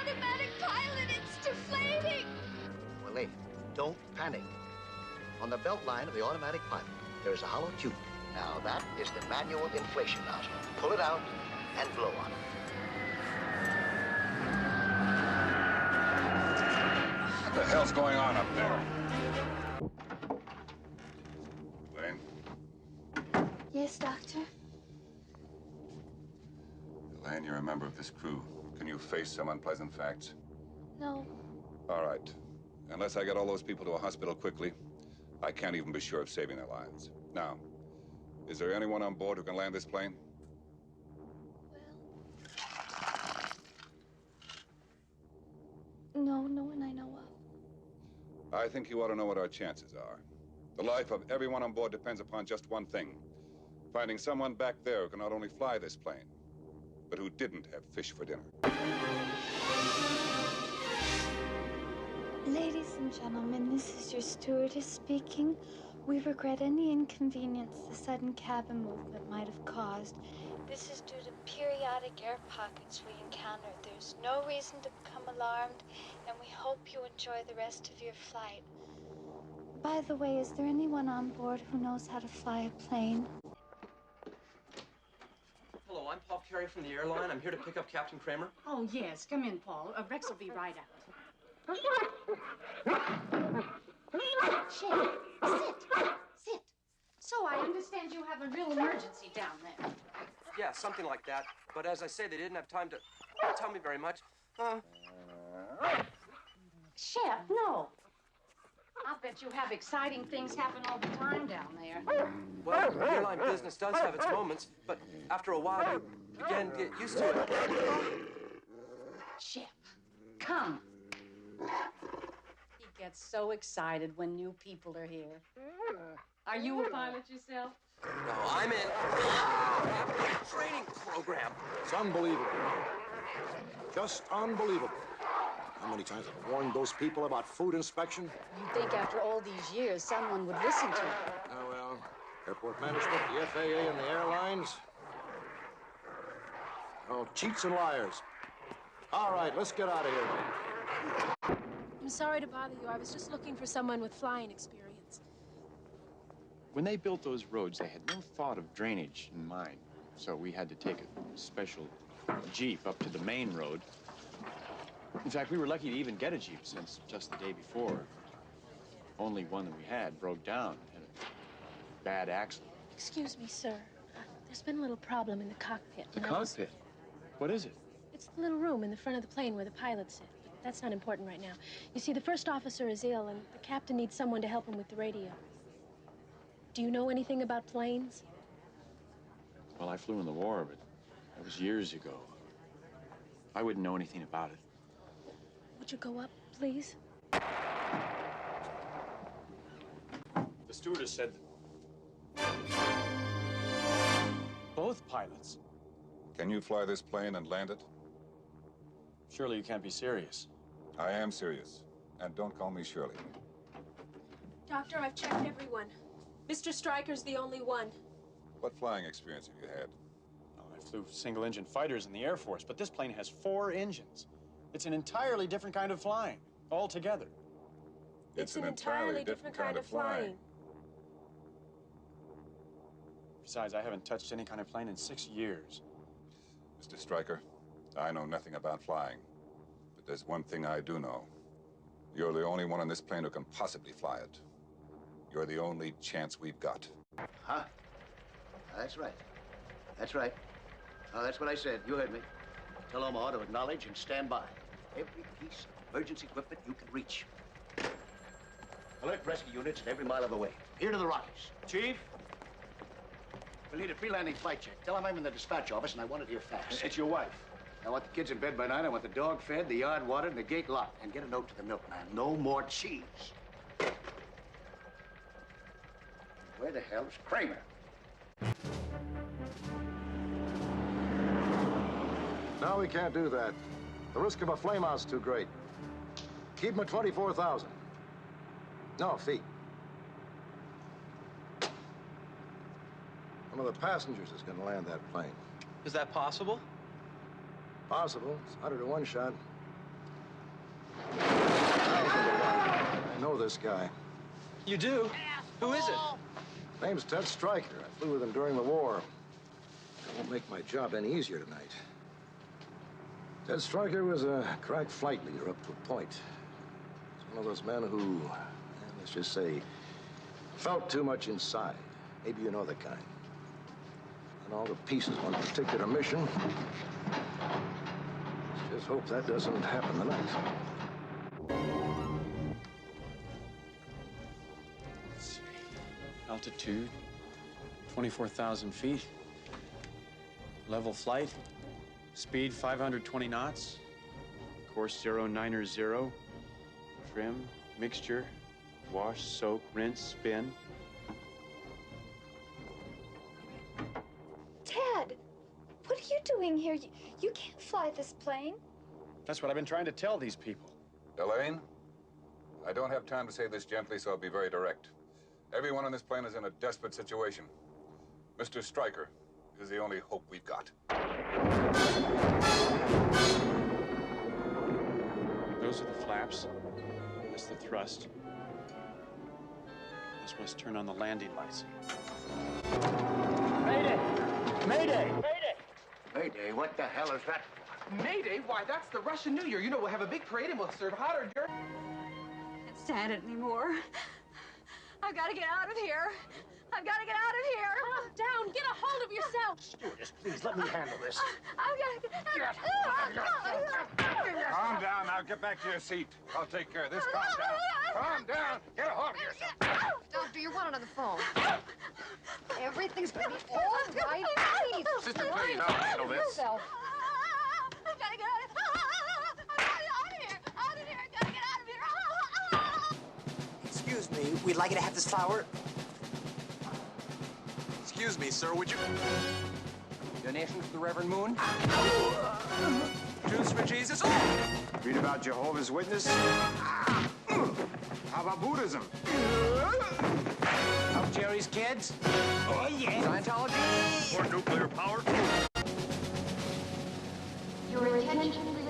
automatic pilot. It's deflating. Well, lady, don't panic. On the belt line of the automatic pilot, there is a hollow tube. Now, that is the manual inflation nozzle. Pull it out and blow on it. What the hell's going on up there? Elaine? Yes, Doctor? Elaine, you're a member of this crew. Can you face some unpleasant facts? No. All right. Unless I get all those people to a hospital quickly, I can't even be sure of saving their lives. Now, is there anyone on board who can land this plane? No one I know of. I think you ought to know what our chances are. The life of everyone on board depends upon just one thing. Finding someone back there who can not only fly this plane, but who didn't have fish for dinner. Ladies and gentlemen, this is your stewardess speaking. We regret any inconvenience the sudden cabin movement might have caused. This is due to periodic air pockets we encounter. There's no reason to become alarmed, and we hope you enjoy the rest of your flight. By the way, is there anyone on board who knows how to fly a plane? Hello, I'm Paul Carey from the airline. I'm here to pick up Captain Kramer. Oh, yes. Come in, Paul. Rex will be right out. Shit. Sit. So I understand you have a real emergency down there. Yeah, something like that. But as I say, they didn't have time to tell me very much. Chef, no. I'll bet you have exciting things happen all the time down there. Well, airline business does have its moments, but after a while, you begin to get used to it. Chef, come. He gets so excited when new people are here. Are you a pilot yourself? No, I'm in a training program. It's unbelievable. Just unbelievable. How many times I've warned those people about food inspection? You'd think after all these years, someone would listen to you. Oh, well, airport management, the FAA, and the airlines. Oh, cheats and liars. All right, let's get out of here. I'm sorry to bother you. I was just looking for someone with flying experience. When they built those roads, they had no thought of drainage in mind. So we had to take a special Jeep up to the main road. In fact, we were lucky to even get a Jeep since just the day before, only one that we had broke down, had a bad accident. Excuse me, sir. There's been a little problem in the cockpit. The cockpit? What is it? It's the little room in the front of the plane where the pilots sit. But that's not important right now. You see, the first officer is ill, and the captain needs someone to help him with the radio. Do you know anything about planes? Well, I flew in the war, but that was years ago. I wouldn't know anything about it. Would you go up, please? The stewardess said that both pilots. Can you fly this plane and land it? Surely you can't be serious. I am serious. And don't call me Shirley. Doctor, I've checked everyone. Mr. Stryker's the only one. What flying experience have you had? Oh, I flew single-engine fighters in the Air Force, but this plane has 4 engines. It's an entirely different kind of flying, altogether. It's an entirely different kind of flying. Besides, I haven't touched any kind of plane in 6 years. Mr. Stryker, I know nothing about flying, but there's one thing I do know. You're the only one on this plane who can possibly fly it. You're the only chance we've got. Huh? That's right. That's right. Oh, that's what I said. You heard me. Tell Omaha to acknowledge and stand by. Every piece of emergency equipment you can reach. Alert rescue units at every mile of the way. Here to the Rockies. Chief? We'll need a pre-landing flight check. Tell them I'm in the dispatch office and I want it here fast. It's your wife. I want the kids in bed by night. I want the dog fed, the yard watered, and the gate locked. And get a note to the milkman. No more cheese. Where the hell is Kramer? No, we can't do that. The risk of a flameout's too great. Keep him at 24,000. No, feet. One of the passengers is going to land that plane. Is that possible? Possible. It's 100 to 1 shot. I know this guy. You do? Who is it? Name's Ted Stryker. I flew with him during the war. That won't make my job any easier tonight. Ted Stryker was a crack flight leader up to a point. He's one of those men who, let's just say, felt too much inside. Maybe you know the kind. And all the pieces on a particular mission. Let's just hope that doesn't happen tonight. Let's see. Altitude, 24,000 feet. Level flight, speed 520 knots. Course 090. Trim, mixture, wash, soak, rinse, spin. Ted, what are you doing here? You can't fly this plane. That's what I've been trying to tell these people. Elaine, I don't have time to say this gently, so I'll be very direct. Everyone on this plane is in a desperate situation. Mr. Stryker is the only hope we've got. Those are the flaps. That's the thrust. This must turn on the landing lights. Mayday! Mayday! Mayday! Mayday, what the hell is that? Mayday? Why, that's the Russian New Year. You know, we'll have a big parade and we'll serve hot hors d'oeuvres. I can't stand it anymore. I've got to get out of here. I've got to get out of here. Calm down. Get a hold of yourself. Stewardess, please, let me handle this. I've got to get Calm down. Now get back to your seat. I'll take care of this. Calm down. Calm down. Get a hold of yourself. Doctor, you're wanted on the phone. Everything's going to be all right. Please. Sister, please, I'll handle this. Yourself. I've got to get out of here. Out of here. Out of here. I've got to get out of here. Excuse me, we'd like you to have this flower. Excuse me, sir, would you... Donation to the Reverend Moon? Juice for Jesus? Read about Jehovah's Witness? How about Buddhism? Help Jerry's kids? Oh, yeah. Scientology? Or nuclear power? Your attention, please.